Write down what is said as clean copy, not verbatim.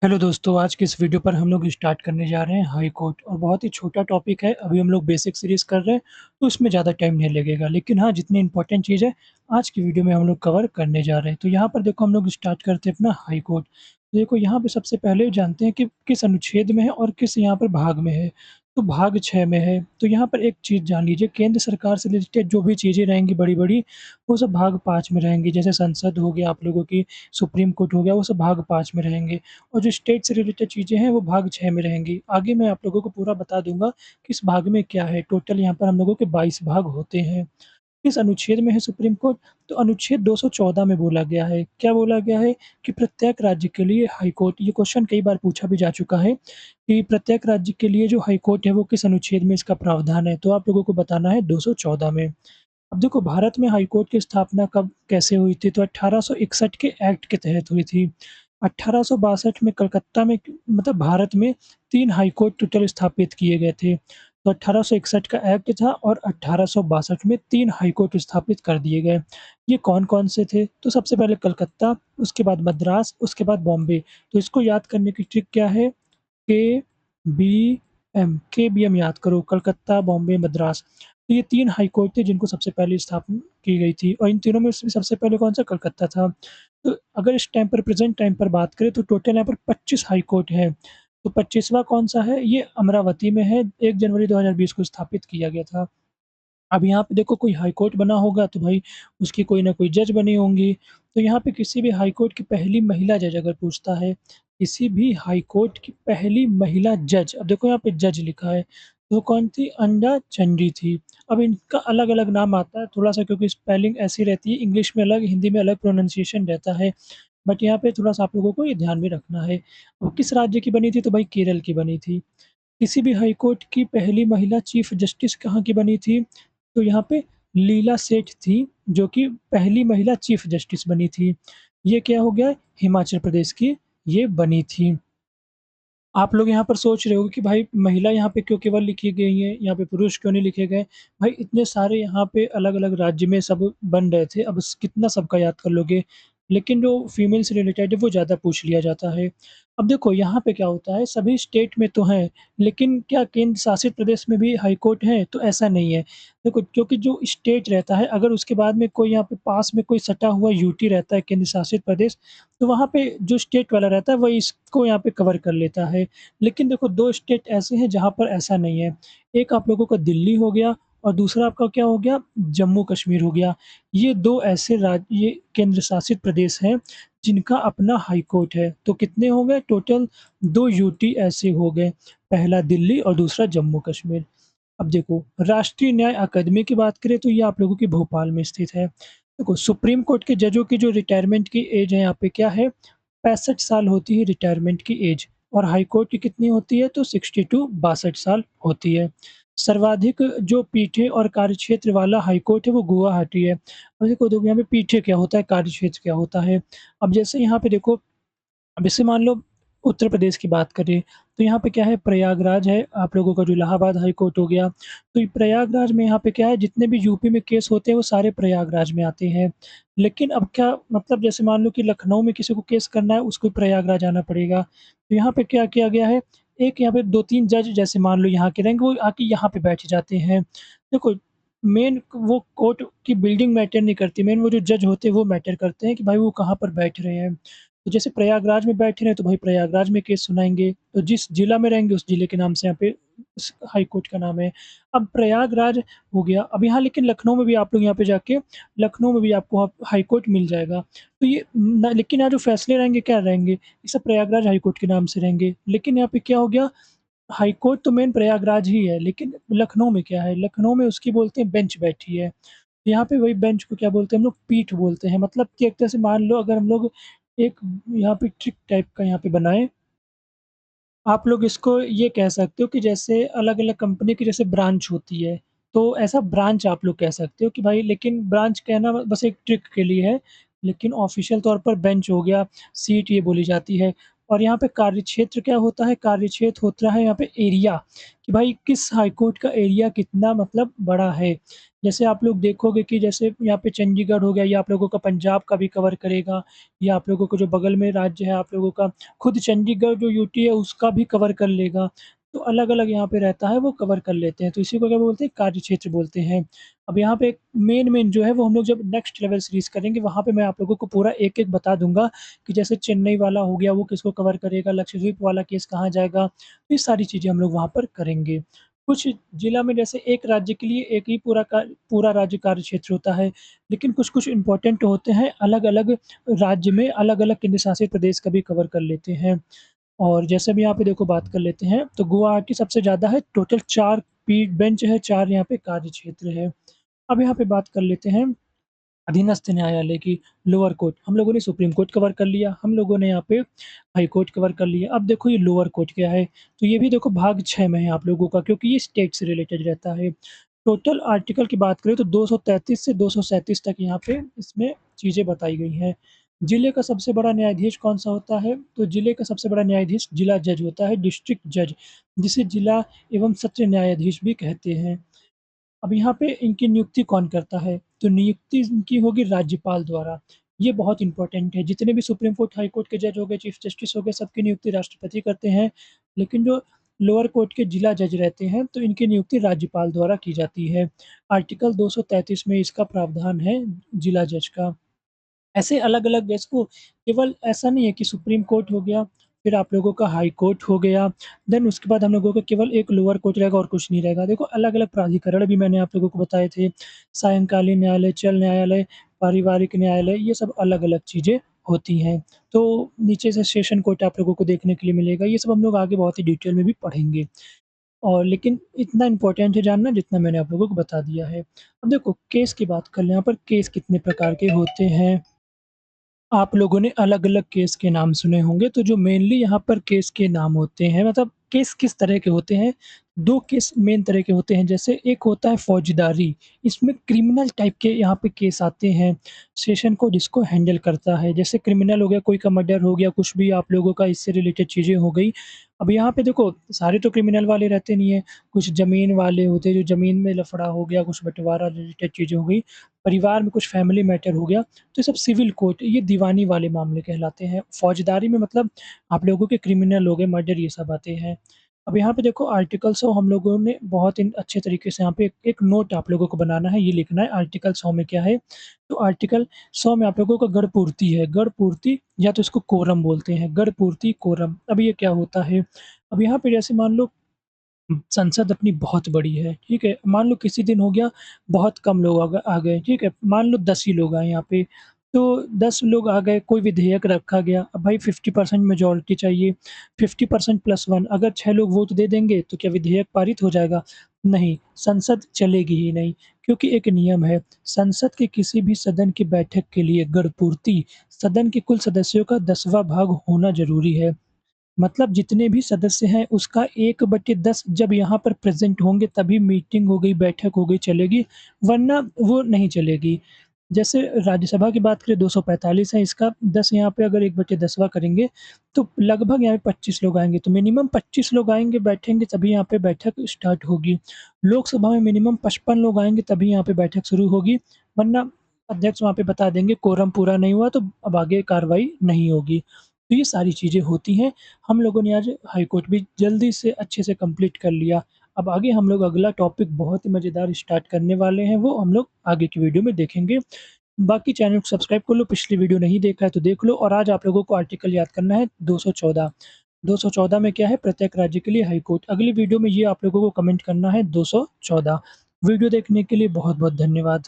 Hello दोस्तों, आज के इस वीडियो पर हम लोग स्टार्ट करने जा रहे हैं हाई कोर्ट और बहुत ही छोटा टॉपिक है। अभी हम लोग बेसिक सीरीज़ कर रहे हैं, तो इसमें ज़्यादा टाइम नहीं लगेगा। लेकिन हाँ, जितनी इम्पोर्टेंट चीज़ है, आज की वीडियो में हम लोग कवर करने जा रहे हैं। तो यहाँ पर देखो हम लोग स्टार्ट करते हैं अपना हाई कोर्ट। देखो यहाँ पे सबसे पहले जानते हैं कि किस अनुच्छेद में है और किस यहाँ पर भाग में है। तो भाग 6 में है। तो यहाँ पर एक चीज़ जान लीजिए, केंद्र सरकार से रिलेटेड जो भी चीज़ें रहेंगी बड़ी-बड़ी, वो सब भाग 5 में रहेंगी। जैसे संसद हो गया आप लोगों की, सुप्रीम कोर्ट हो गया, वो सब भाग 5 में रहेंगे। और जो स्टेट से रिलेटेड चीज़ें हैं वो भाग 6 में रहेंगी। आगे मैं आप लोगों को पूरा बता दूँगा किस भाग में क्या है। टोटल यहाँ पर हम लोगों के 22 भाग होते हैं। किस अनुच्छेद में है सुप्रीम कोर्ट? तो अनुच्छेद 214 में बोला गया है। क्या बोला गया है? कि प्रत्येक राज्य के लिए हाई कोर्ट, ये क्वेश्चन कई बार पूछा भी जा चुका है कि प्रत्येक राज्य के लिए जो हाई कोर्ट है वो किस अनुच्छेद में इसका प्रावधान है? तो आप लोगों को बताना है 214 में। अब देखो भारत में हाई कोर्ट की स्थापना कब कैसे हुई थी? तो 1861 के एक्ट के तहत हुई थी। 1862 में कलकत्ता में मतलब भारत में 3 हाई कोर्ट टोटल स्थापित किए गए थे। तो 1861 का एक्ट था और 1862 में 3 हाई कोर्ट स्थापित कर दिए गए। ये कौन-कौन से थे? तो सबसे पहले कलकत्ता, उसके बाद मद्रास, उसके बाद बॉम्बे। तो इसको याद करने की ट्रिक क्या है? केबीएम, केबीएम याद करो, कलकत्ता, बॉम्बे, मद्रास। तो ये 3 हाई कोर्ट थे जिनको सबसे पहले स्थापना की गई थी और इन तीनों में से सबसे पहले कौन-सा? कलकत्ता था। तो अगर इस टाइम पर प्रेज़ेंट टाइम पर बात करें तो टोटल यहाँ पर 25 हाई कोर्ट हैं। तो 25वाँ कौन-सा है? ये अमरावती में है, 1 जनवरी 2020 को स्थापित किया गया था। अब यहाँ पे देखो कोई हाई कोर्ट बना होगा तो भाई उसकी कोई ना कोई जज बनी होंगी। तो यहाँ पे किसी भी हाई कोर्ट की पहली महिला जज अगर पूछता है, किसी भी हाई कोर्ट की पहली महिला जज, अब देखो यहाँ पे जज लिखा है, तो कौन थी? अंडा चंडी थी। अब इनका अलग-अलग नाम आता है थोड़ा-सा क्योंकि स्पेलिंग ऐसी रहती है, इंग्लिश में अलग, हिंदी में अलग प्रोनंसिएशन रहता है। बट यहाँ पे थोड़ा-सा आप लोगों को ये ध्यान में रखना है। वो किस राज्य की बनी थी? तो भाई केरल की बनी थी। किसी भी हाई कोर्ट की पहली महिला चीफ जस्टिस कहाँ की बनी थी? तो यहाँ पे लीला सेठ थी, जो कि पहली महिला चीफ जस्टिस बनी थी। ये क्या हो गया? हिमाचल प्रदेश की ये बनी थी। आप लोग यहाँ पर सोच रहे होगे कि भाई महिला यहाँ पे क्यों केवल लिखी गई हैं, यहाँ पे पुरुष क्यों नहीं लिखे गए? भाई इतने सारे यहाँ पे अलग-अलग राज्य में सब बन रहे थे, अब स कितना सबका याद कर लोगे? लेकिन जो फीमेल से रिलेटेड है वो ज़्यादा पूछ लिया जाता है। अब देखो यहाँ पे क्या होता है, सभी स्टेट में तो हैं, लेकिन क्या केंद्र शासित प्रदेश में भी हाई कोर्ट हैं? तो ऐसा नहीं है। देखो क्योंकि जो स्टेट रहता है, अगर उसके बाद में कोई यहाँ पे पास में कोई सटा हुआ यूटी रहता है, केंद्र शासित प्रदेश, तो वहाँ पे जो स्टेट वाला रहता है वही इसको यहाँ पे कवर कर लेता है। लेकिन देखो 2 स्टेट ऐसे हैं जहाँ पर ऐसा नहीं है। एक आप लोगों का दिल्ली हो गया और दूसरा आपका क्या हो गया? जम्मू कश्मीर हो गया। ये 2 ऐसे ये केंद्र शासित प्रदेश हैं जिनका अपना हाई कोर्ट है। तो कितने हो गए? टोटल 2 यूटी ऐसे हो गए। पहला दिल्ली और दूसरा जम्मू कश्मीर। अब देखो राष्ट्रीय न्याय अकादमी की बात करें तो ये आप लोगों की भोपाल में स्थित है। देखो सुप्रीम कोर्ट के जजों की जो रिटायरमेंट की एज है यहाँ पे क्या है? 65 साल होती है रिटायरमेंट की एज और हाई कोर्ट की कितनी होती है? तो 60 टू 62 साल होती है। सर्वाधिक जो पीठें और कार्यक्षेत्र वाला हाई कोर्ट है वो गुवाहाटी है। अब देखो यहाँ पे पीठें क्या होता है? कार्यक्षेत्र क्या होता है? अब जैसे यहाँ पे देखो, अब इससे मान लो उत्तर प्रदेश की बात करें, तो यहाँ पे क्या है? प्रयागराज है, आप लोगों का जो इलाहाबाद हाई कोर्ट हो गया। तो ये प्रयागराज में यहाँ पे क्या है? जितने भी यूपी में केस होते हैं वो सारे प्रयागराज में आते हैं। लेकिन अब क्या मतलब जैसे मान लो कि लखनऊ में किसी को केस करना है उसको प्रयागराज आना पड़ेगा। तो यहाँ पे क्या किया गया है? एक यहाँ पे 2-3 जज जैसे मान लो यहाँ के रहेंगे वो आके यहाँ पे बैठ जाते हैं। देखो मेन वो कोर्ट की बिल्डिंग मैटर नहीं करती, मेन वो जो जज होते हैं वो मैटर करते हैं कि भाई वो कहाँ पर बैठ रहे हैं। तो जैसे प्रयागराज में बैठे हैं तो भाई प्रयागराज में केस सुनाएँगे, तो जिस जिला में रहेंगे उस जिले के नाम से यहाँ पे उस हाई कोर्ट का नाम है। अब प्रयागराज हो गया, अब यहाँ लेकिन लखनऊ में भी आप लोग यहाँ पे जाके लखनऊ में भी आपको हाई कोर्ट मिल जाएगा। तो ये न लेकिन यहाँ जो फैसले रहेंगे क्या रहेंगे? ये सब प्रयागराज हाई कोर्ट के नाम से रहेंगे। लेकिन यहाँ पे क्या हो गया, हाई कोर्ट तो मेन प्रयागराज ही है, लेकिन लखनऊ में क्या है? लखनऊ में उसकी बोलते हैं बेंच बैठी है। यहाँ पे वही बेंच को क्या बोलते हैं हम लोग? पीठ बोलते हैं। मतलब कि एक तरह से मान लो अगर हम लोग एक यहाँ पे ट्रिक टाइप का यहाँ पे बनाएँ, आप लोग इसको ये कह सकते हो कि जैसे अलग-अलग कंपनी की जैसे ब्रांच होती है, तो ऐसा ब्रांच आप लोग कह सकते हो कि भाई, लेकिन ब्रांच कहना बस एक ट्रिक के लिए है, लेकिन ऑफ़िशियल तौर पर बेंच हो गया, सीट ये बोली जाती है। और यहाँ पे कार्यक्षेत्र क्या होता है, कार्यक्षेत्र होता है यहाँ पे एरिया, कि भाई किस हाई कोर्ट का एरिया कितना मतलब बड़ा है। जैसे आप लोग देखोगे कि जैसे यहाँ पे चंडीगढ़ हो गया, ये आप लोगों का पंजाब का भी कवर करेगा, या आप लोगों को जो बगल में राज्य है आप लोगों का खुद चंडीगढ़ जो यूटी है उसका भी कवर कर लेगा। तो अलग-अलग यहाँ पे रहता है वो कवर कर लेते हैं, तो इसी को क्या बोलते हैं, कार्यक्षेत्र बोलते हैं। अब यहाँ पे मेन-मेन जो है वो हम लोग जब नेक्स्ट लेवल सीरीज़ करेंगे वहाँ पे मैं आप लोगों को पूरा एक-एक बता दूँगा कि जैसे चेन्नई वाला हो गया वो किसको कवर करेगा, लक्षद्वीप वाला केस कहाँ जाएगा, ये सारी चीज़ें हम लोग वहाँ पर करेंगे। कुछ जिला में जैसे एक राज्य के लिए एक ही पूरा राज्य कार्यक्षेत्र होता है, लेकिन कुछ-कुछ इम्पोर्टेंट होते हैं, अलग-अलग राज्य में अलग-अलग केंद्र शासित प्रदेश का भी कवर कर लेते हैं। और जैसे भी यहाँ पे देखो बात कर लेते हैं, तो गुवाहाटी सबसे ज़्यादा है, टोटल 4 पीठ बेंच है, 4 यहाँ पे कार्यक्षेत्र है। अब यहाँ पे बात कर लेते हैं अधीनस्थ न्यायालय की, लोअर कोर्ट। हम लोगों ने सुप्रीम कोर्ट कवर कर लिया, हम लोगों ने यहाँ पे हाई कोर्ट कवर कर लिया। अब देखो ये लोअर कोर्ट क्या है, तो ये भी देखो भाग 6 में है आप लोगों का, क्योंकि ये स्टेट से रिलेटेड रहता है। टोटल आर्टिकल की बात करें तो 233 से 237 तक यहाँ पे इसमें चीज़ें बताई गई हैं। जिले का सबसे बड़ा न्यायाधीश कौन-सा होता है? तो जिले का सबसे बड़ा न्यायाधीश जिला जज होता है, डिस्ट्रिक्ट जज, जिसे जिला एवं सत्र न्यायाधीश भी कहते हैं। अब यहाँ पे इनकी नियुक्ति कौन करता है? तो नियुक्ति इनकी होगी राज्यपाल द्वारा। ये बहुत इम्पोर्टेंट है, जितने भी सुप्रीम कोर्ट, हाई कोर्ट के जज हो गए, चीफ जस्टिस हो गए, सबकी नियुक्ति राष्ट्रपति करते हैं। लेकिन जो लोअर कोर्ट के जिला जज रहते हैं, तो इनकी नियुक्ति राज्यपाल द्वारा की जाती है। आर्टिकल 233 में इसका प्रावधान है जिला जज का। ऐसे अलग-अलग देश को केवल ऐसा नहीं है कि सुप्रीम कोर्ट हो गया, फिर आप लोगों का हाई कोर्ट हो गया, देन उसके बाद हम लोगों का केवल एक लोअर कोर्ट रहेगा और कुछ नहीं रहेगा। देखो अलग-अलग प्राधिकरण भी मैंने आप लोगों को बताए थे, सायंकालीन न्यायालय, चल न्यायालय, पारिवारिक न्यायालय, ये सब अलग-अलग चीज़ें होती हैं। तो नीचे से सेशन कोर्ट आप लोगों को देखने के लिए मिलेगा, ये सब हम लोग आगे बहुत ही डिटेल में भी पढ़ेंगे। और लेकिन इतना इम्पोर्टेंट है जानना जितना मैंने आप लोगों को बता दिया है। अब देखो केस की बात कर लें, यहाँ पर केस कितने प्रकार के होते हैं। आप लोगों ने अलग-अलग केस के नाम सुने होंगे, तो जो मेनली यहाँ पर केस के नाम होते हैं, मतलब केस किस तरह के होते हैं, 2 केस मेन तरह के होते हैं। जैसे एक होता है फौजदारी, इसमें क्रिमिनल टाइप के यहाँ पे केस आते हैं, सेशन कोर्ट इसको हैंडल करता है। जैसे क्रिमिनल हो गया, कोई का मर्डर हो गया, कुछ भी आप लोगों का इससे रिलेटेड चीज़ें हो गई। अब यहाँ पे देखो सारे तो क्रिमिनल वाले रहते नहीं हैं, कुछ ज़मीन वाले होते हैं, जो ज़मीन में लफड़ा हो गया, कुछ बँटवारा रिलेटेड चीज़ें हो गई, परिवार में कुछ फैमिली मैटर हो गया। तो ये सब सिविल कोर्ट, ये दीवानी वाले मामले कहलाते हैं। फौजदारी में मतलब आप लोगों के क्रिमिनल हो गए, मर्डर ये सब आते हैं। अब यहाँ पे देखो आर्टिकल 100 हम लोगों ने बहुत ही अच्छे तरीके से यहाँ पे एक एक नोट आप लोगों को बनाना है, ये लिखना है आर्टिकल 100 में क्या है। तो आर्टिकल 100 में आप लोगों का गढ़ पूर्ति है, गढ़ पूर्ति या तो इसको कोरम बोलते हैं, गढ़ पूर्ति कोरम। अब ये क्या होता है? अब यहाँ पे जैसे मान लो संसद अपनी बहुत बड़ी है, ठीक है? मान लो किसी दिन हो गया बहुत कम लोग आ गए, ठीक है? मान लो 10 ही लोग आए यहाँ पे, तो 10 लोग आ गए, कोई विधेयक रखा गया, अब भाई 50% मेजॉरिटी चाहिए, 50% प्लस 1 अगर 6 लोग वोट दे देंगे, तो क्या विधेयक पारित हो जाएगा? नहीं, संसद चलेगी ही नहीं, क्योंकि एक नियम है, संसद के किसी भी सदन की बैठक के लिए गणपूर्ति सदन के कुल सदस्यों का 10वां भाग होना ज़रूरी है। मतलब जितने भी सदस्य हैं उसका 1/10 जब यहाँ पर प्रेज़ेंट होंगे तभी मीटिंग हो गई, बैठक हो गई, चलेगी, वरना वो नहीं चलेगी। जैसे राज्यसभा की बात करें 245 है इसका 10 यहाँ पे अगर 1/10वां करेंगे तो लगभग यहाँ पे 25 लोग आएँगे, तो मिनिमम 25 लोग आएँगे, बैठेंगे तभी यहाँ पे बैठक स्टार्ट होगी। लोकसभा में मिनिमम 55 लोग आएँगे तभी यहाँ पे बैठक शुरू होगी, वरना अध्यक्ष वहाँ पे बता देंगे कोरम पूरा नहीं हुआ तो अब आगे कार्रवाई नहीं होगी। तो ये सारी चीज़ें होती हैं। हम लोगों ने आज हाई कोर्ट भी जल्दी से अच्छे से कंप्लीट कर लिया। अब आगे हम लोग अगला टॉपिक बहुत ही मज़ेदार स्टार्ट करने वाले हैं, वो हम लोग आगे की वीडियो में देखेंगे। बाकी चैनल को सब्सक्राइब कर लो, पिछली वीडियो नहीं देखा है तो देख लो और आज आप लोगों को आर्टिकल याद करना है 214। 214 में क्या है प्रत्येक राज्य के लिए हाई कोर्ट। अगली वीडियो में ये आप लोगों को कमेंट करना है 214। वीडियो देखने के लिए बहुत-बहुत धन्यवाद।